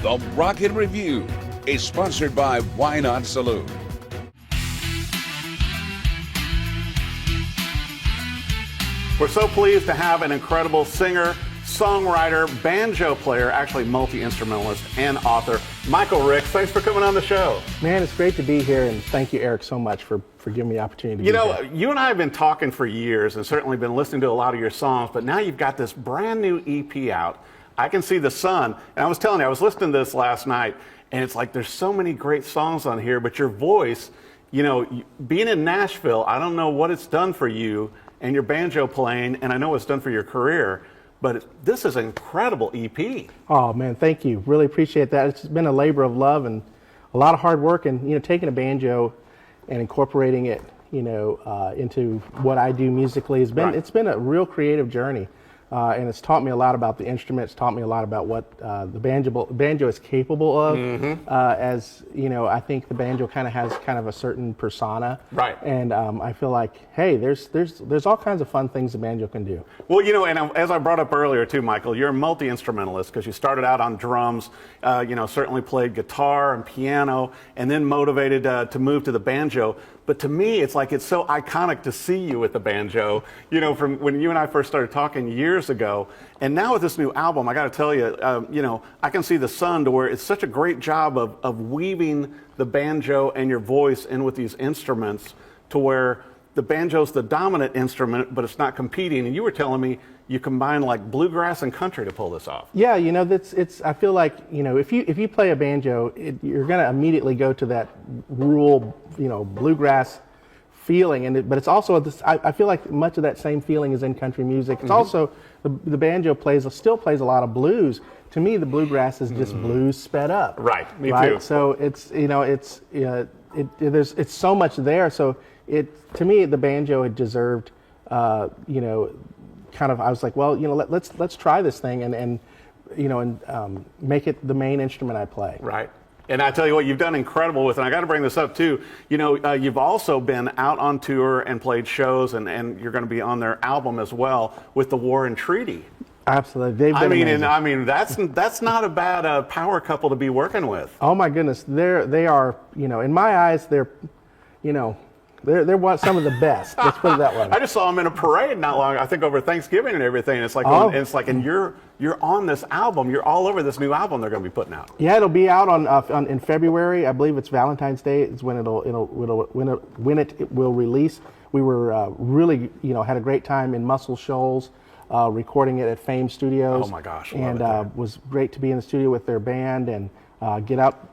The Rocket Review is sponsored by Why Not Saloon. We're so pleased to have an incredible singer, songwriter, banjo player, actually multi-instrumentalist and author, Michael Ricks. Thanks for coming on the show. Man, it's great to be here, and thank you, Eric, so much for giving me the opportunity to be here. You and I have been talking for years and certainly been listening to a lot of your songs, but now you've got this brand new EP out, I Can See the Sun. And I was telling you, I was listening to this last night, and it's like there's so many great songs on here, but your voice, being in Nashville, I don't know what it's done for you and your banjo playing, and I know it's done for your career, but this is an incredible EP. Oh man, thank you. Really appreciate that. It's been a labor of love and a lot of hard work, and taking a banjo and incorporating it, into what I do musically has been. Right. It's been a real creative journey, and it's taught me a lot about the instrument. It's taught me a lot about what the banjo is capable of. Mm-hmm. As I think the banjo kind of has a certain persona. Right. And I feel like, hey, there's all kinds of fun things the banjo can do. Well, and as I brought up earlier too, Michael, you're a multi-instrumentalist because you started out on drums, certainly played guitar and piano, and then motivated to move to the banjo. But to me, it's like it's so iconic to see you with the banjo, from when you and I first started talking years ago. And now with this new album, I got to tell you, I Can See the Sun, to where it's such a great job of weaving the banjo and your voice in with these instruments to where the banjo's the dominant instrument, but it's not competing. And you were telling me you combine like bluegrass and country to pull this off. Yeah, I feel like, if you play a banjo, you're going to immediately go to that rural, bluegrass feeling, but it's also I feel like much of that same feeling is in country music. It's also the banjo still plays a lot of blues. To me, the bluegrass is just blues sped up. Right, me right? too. So it's so much there. So to me, the banjo had deserved, I was like, well, let's try this thing and make it the main instrument I play. Right. And I tell you what, you've done incredible with it. And I got to bring this up too. You've also been out on tour and played shows, and you're going to be on their album as well with the War and Treaty. Absolutely, they've been amazing. That's not a bad power couple to be working with. Oh my goodness, they are. In my eyes, they're some of the best. Let's put it that way. I just saw them in a parade not long, I think over Thanksgiving and everything. It's like, and you're on this album. You're all over this new album they're going to be putting out. Yeah, it'll be out in February. I believe it's Valentine's Day is when it will release. We were really had a great time in Muscle Shoals, recording it at Fame Studios. Oh my gosh! And was great to be in the studio with their band and got out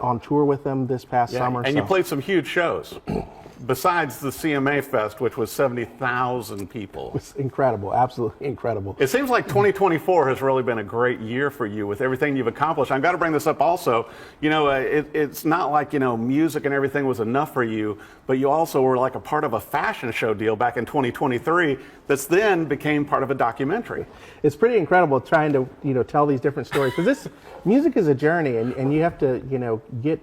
on tour with them this past summer. And you played some huge shows. Besides the CMA Fest, which was 70,000 people. It was incredible, absolutely incredible. It seems like 2024 has really been a great year for you with everything you've accomplished. I've got to bring this up also. It's not like, music and everything was enough for you, but you also were like a part of a fashion show deal back in 2023 that's then became part of a documentary. It's pretty incredible trying to, tell these different stories. Because this music is a journey, and you have to, get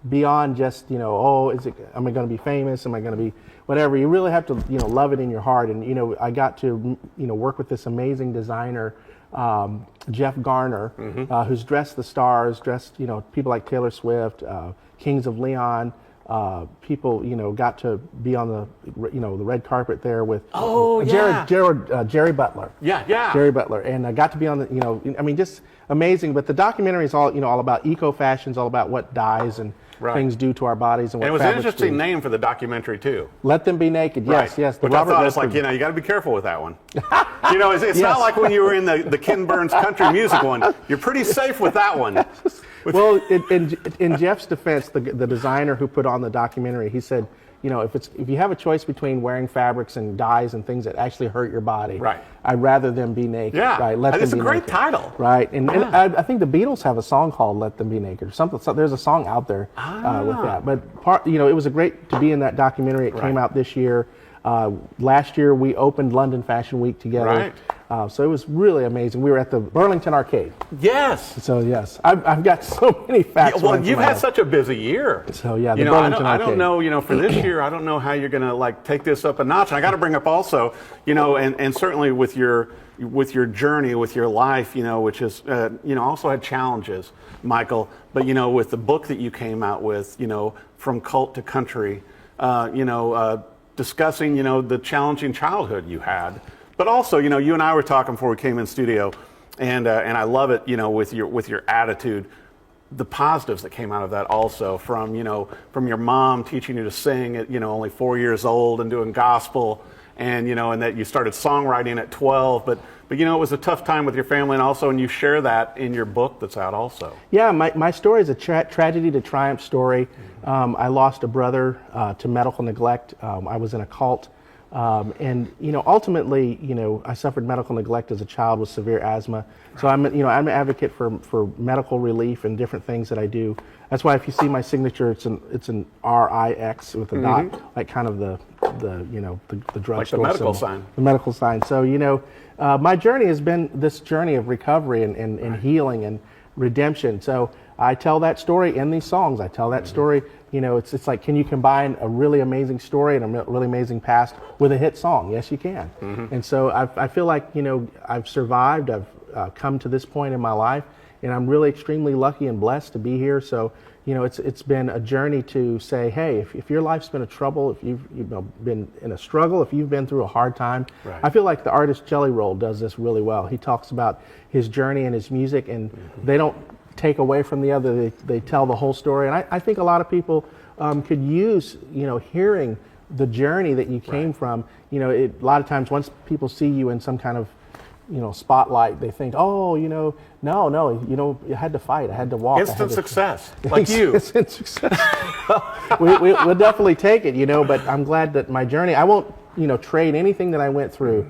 beyond just am I going to be famous, am I going to be whatever. You really have to love it in your heart. And I got to work with this amazing designer, Jeff Garner, who's dressed the stars, dressed people like Taylor Swift, Kings of Leon. People got to be on the the red carpet there with Jerry Butler. Yeah. Jerry Butler, and I got to be on the just amazing. But the documentary is all about eco fashions, all about what dyes and things do to our bodies and what. And it was an interesting do. name for the documentary too. Let Them Be Naked. Yes, right. yes. Which I thought it's like you got to be careful with that one. It's not like when you were in the Ken Burns country music one. You're pretty safe with that one. Well, in Jeff's defense, the designer who put on the documentary, he said, if you have a choice between wearing fabrics and dyes and things that actually hurt your body, right, I'd rather them be naked. Yeah, right? Let it's them a be great naked. title. Right, and I think the Beatles have a song called "Let Them Be Naked" or something. So there's a song out there with that. But it was great to be in that documentary. It came out this year. Last year we opened London Fashion Week together. Right. So it was really amazing. We were at the Burlington Arcade. Yes. So yes, I've got so many facts. Well, you've had such a busy year. So yeah, the Burlington I Arcade. don't know, for this year, I don't know how you're going to take this up a notch. And I got to bring up also, and certainly with your with your journey, with your life, which is, also had challenges, Michael. But, with the book that you came out with, From Cult to Country, discussing, the challenging childhood you had. But also, you and I were talking before we came in studio, and I love it, with your attitude. The positives that came out of that also, from your mom teaching you to sing at only 4 years old and doing gospel, and and that you started songwriting at 12, but it was a tough time with your family, and you share that in your book that's out also. Yeah, my story is a tragedy to triumph story. I lost a brother to medical neglect. I was in a cult. And ultimately, I suffered medical neglect as a child with severe asthma. So I'm an advocate for medical relief and different things that I do. That's why if you see my signature, it's an RIX with a dot, like kind of the drugstore, like the medical symbol, sign. The medical sign. So my journey has been this journey of recovery and healing and redemption. So I tell that story in these songs. I tell that story. It's like, can you combine a really amazing story and a really amazing past with a hit song? Yes, you can. And so I feel like, I've survived. I've come to this point in my life, and I'm really extremely lucky and blessed to be here. So, it's been a journey to say, hey, if your life's been a trouble, if you've been in a struggle, if you've been through a hard time, right. I feel like the artist Jelly Roll does this really well. He talks about his journey and his music, and they don't take away from the other. They tell the whole story, and I think a lot of people could use hearing the journey that you came from. A lot of times once people see you in some kind of spotlight, they think, no, you had to fight, I had to walk. Instant success, like you. Instant success. We'll definitely take it, but I'm glad that my journey, I won't trade anything that I went through,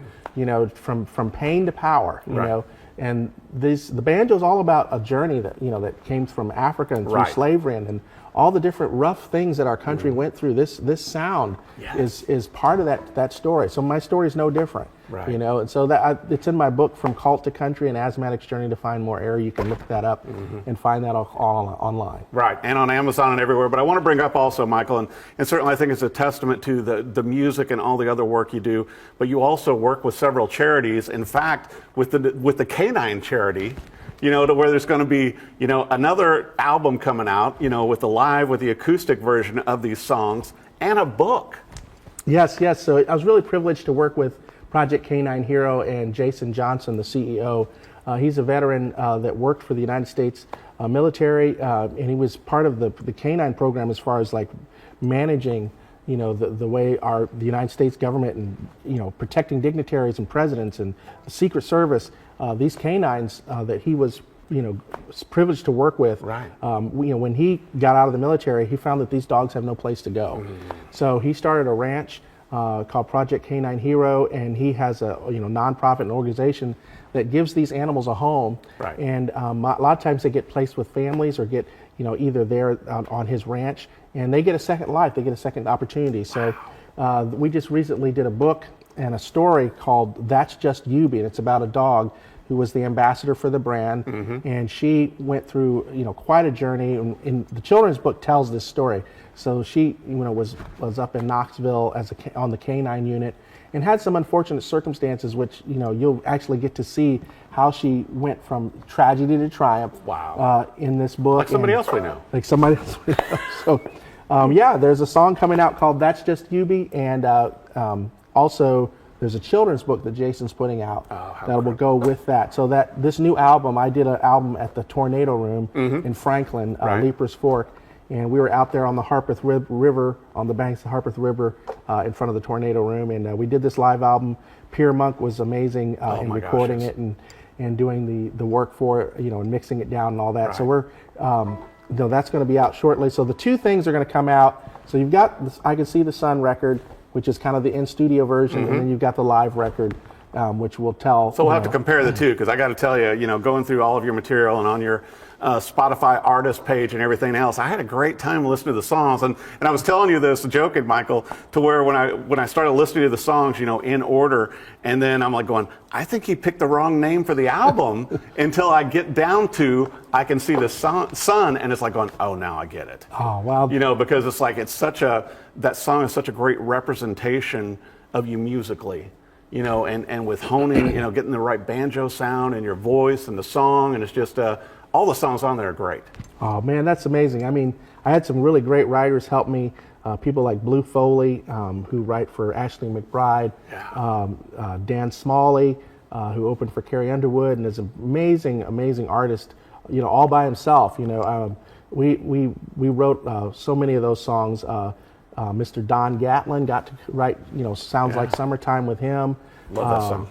from pain to power, right. And the banjo is all about a journey that that came from Africa and through right. slavery and all the different rough things that our country went through. This sound is part of that story. So my story is no different, right. And so that it's in my book, From Cult to Country: An Asthmatic's Journey to Find More Air. You can look that up and find that all online. Right, and on Amazon and everywhere. But I want to bring up also, Michael, and certainly I think it's a testament to the music and all the other work you do. But you also work with several charities. In fact, with the Canine charity, to where there's going to be, another album coming out, with the acoustic version of these songs, and a book. Yes. So I was really privileged to work with Project Canine Hero and Jason Johnson, the CEO. He's a veteran that worked for the United States military, and he was part of the Canine program as far as like managing the way the United States government and protecting dignitaries and presidents and the Secret Service. These canines that he was privileged to work with. Right. When he got out of the military, he found that these dogs have no place to go. So he started a ranch called Project Canine Hero, and he has a nonprofit and organization that gives these animals a home. Right. And a lot of times they get placed with families or get either there on his ranch, and they get a second life. They get a second opportunity. So we just recently did a book and a story called That's Just Yubi, and it's about a dog who was the ambassador for the brand, and she went through quite a journey. And the children's book tells this story. So she was up in Knoxville on the canine unit, and had some unfortunate circumstances, which you'll actually get to see how she went from tragedy to triumph. Wow. In this book, like somebody else we know. Like somebody else we know. So there's a song coming out called That's Just Yubi, and also there's a children's book that Jason's putting out that will go with that. So that this new album, I did an album at the Tornado Room in Franklin, right. Leapers Fork, and we were out there on the Harpeth River, on the banks of the Harpeth River, in front of the Tornado Room, and we did this live album. Pierre Monk was amazing in recording it and doing the work for it, and mixing it down and all that. Right. So we're that's going to be out shortly. So the two things are going to come out. So you've got this I Can See the Sun record, which is kind of the in-studio version, and then you've got the live record, which will tell. So we'll have to compare the two, because I got to tell you, going through all of your material and on your Spotify artist page and everything else, I had a great time listening to the songs, and I was telling you this, joking, Michael, to where when I started listening to the songs, in order, and then I'm like going, I think he picked the wrong name for the album until I get down to I Can See the Sun, and it's like going, oh, now I get it. Oh, wow. Because it's like that song is such a great representation of you musically. and with honing, getting the right banjo sound and your voice and the song, and it's just all the songs on there are great. Oh man, that's amazing. I mean, I had some really great writers help me. People like Blue Foley, who write for Ashley McBryde, Dan Smalley, who opened for Carrie Underwood, and is an amazing artist. All by himself. We wrote so many of those songs. Mr. Don Gatlin got to write, Sounds Like Summertime with him. Love that song.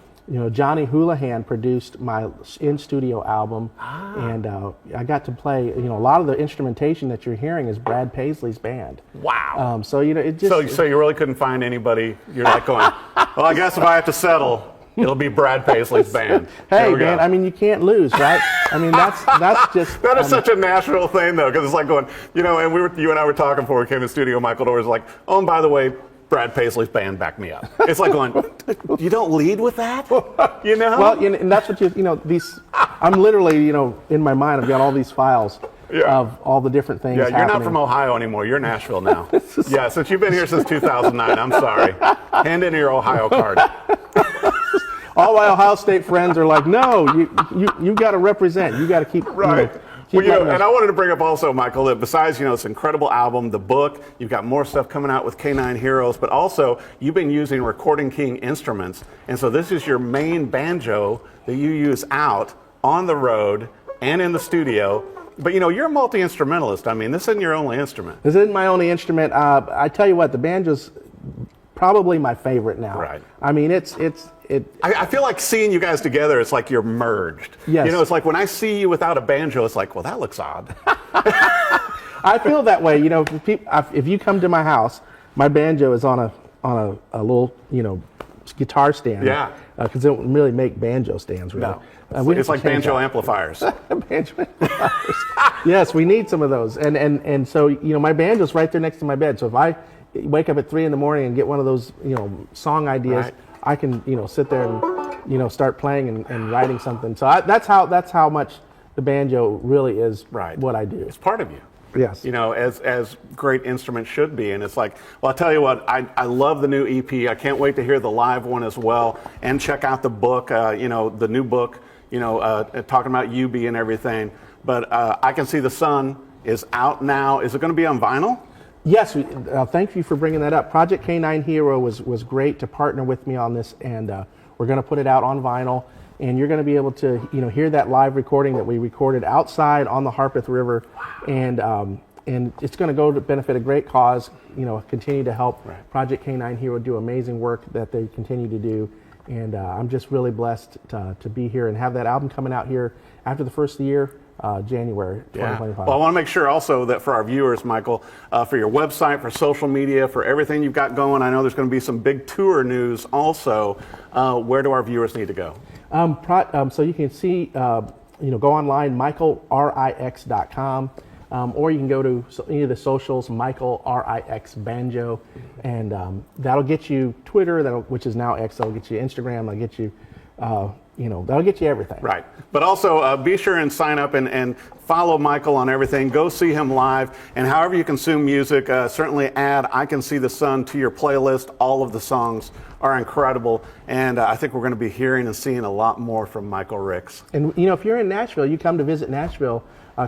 Johnny Houlihan produced my in-studio album, and I got to play. A lot of the instrumentation that you're hearing is Brad Paisley's band. Wow. So it just. So you really couldn't find anybody. You're like going, well, I guess if I have to settle, it'll be Brad Paisley's band. Hey man, I mean you can't lose, right? I mean that's just. That is such a Nashville thing though, because it's like going, and you and I were talking before we came in the studio. Michael Dorr was like, oh, and by the way, Brad Paisley's band backed me up. It's like going, you don't lead with that, Well, and that's what these. I'm literally, in my mind, I've got all these files of all the different things. Yeah, you're happening. not from Ohio anymore. You're Nashville now. Yeah, since you've been here since 2009. I'm sorry. Hand in your Ohio card. All my Ohio State friends are like, no, you got to represent. You got to keep right. And I wanted to bring up also, Michael, that besides this incredible album, the book, you've got more stuff coming out with K9 Heroes, but also you've been using Recording King instruments, and so this is your main banjo that you use out on the road and in the studio. But you're a multi-instrumentalist. I mean, this isn't your only instrument. This isn't my only instrument. I tell you what, the banjo's probably my favorite now. Right. I mean, I feel like seeing you guys together, it's like you're merged. Yes. It's like when I see you without a banjo, it's like, well, that looks odd. I feel that way. If you come to my house, my banjo is on a little, guitar stand. Yeah. Because they don't really make banjo stands, really. No. It's like banjo amplifiers. Banjo amplifiers. Yes, we need some of those. And so, my banjo's right there next to my bed. So if I wake up at 3 a.m. and get one of those, song ideas, right. I can, sit there and, start playing and writing something. So that's how much the banjo really is what I do. It's part of you. Yes. As great instruments should be. And it's like, well, I'll tell you what, I love the new EP. I can't wait to hear the live one as well. And check out the book, the new book, talking about UB and everything. But I Can See the Sun is out now. Is it going to be on vinyl? Yes, thank you for bringing that up. Project K9 Hero was great to partner with me on this, and we're going to put it out on vinyl, and you're going to be able to hear that live recording that we recorded outside on the Harpeth River, and it's going to go to benefit a great cause. Continue to help Project K9 Hero do amazing work that they continue to do, and I'm just really blessed to be here and have that album coming out here after the first year. January 2025. Well, I want to make sure also that for our viewers, Michael, for your website, for social media, for everything you've got going, I know there's going to be some big tour news also. Where do our viewers need to go? So you can see, go online, michaelrix.com, or you can go to any of the socials, Michael RIX Banjo, and that'll get you Twitter, which is now X, that'll get you Instagram, that'll get you that'll get you everything. Right. But also be sure and sign up and follow Michael on everything. Go see him live. And however you consume music, certainly add I Can See the Sun to your playlist. All of the songs are incredible. And I think we're going to be hearing and seeing a lot more from Michael Rix. And, if you're in Nashville, you come to visit Nashville,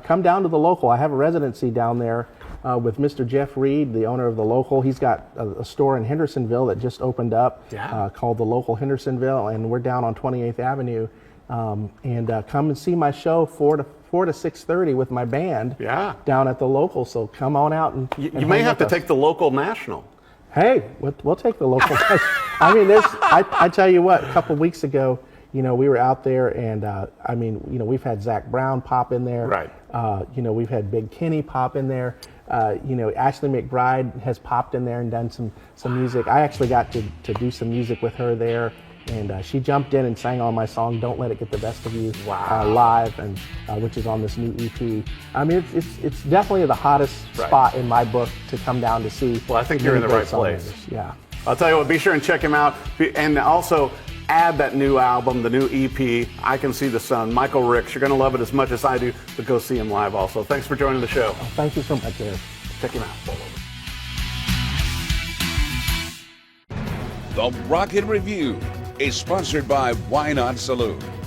come down to the local. I have a residency down there with Mr. Jeff Reed, the owner of the local. He's got a store in Hendersonville that just opened up called the Local Hendersonville, and we're down on 28th Avenue. And come and see my show 4 to 6:30 with my band down at the local. So come on out and you may have to take the local national. Hey, we'll take the local. I mean, I tell you what, a couple of weeks ago, we were out there, and we've had Zach Brown pop in there. Right. We've had Big Kenny pop in there. Ashley McBryde has popped in there and done some music. I actually got to do some music with her there, and she jumped in and sang on my song "Don't Let It Get the Best of You" live, and which is on this new EP. I mean, it's definitely the hottest spot in my book to come down to see. Well, I think you're in the right place. Yeah. I'll tell you what, be sure and check him out, and also add that new album, the new EP, I Can See the Sun. Michael Rix, you're going to love it as much as I do, but go see him live also. Thanks for joining the show. Oh, thank you so much, Eric. Check him out. The Rocket Review, is sponsored by Why Not Saloon.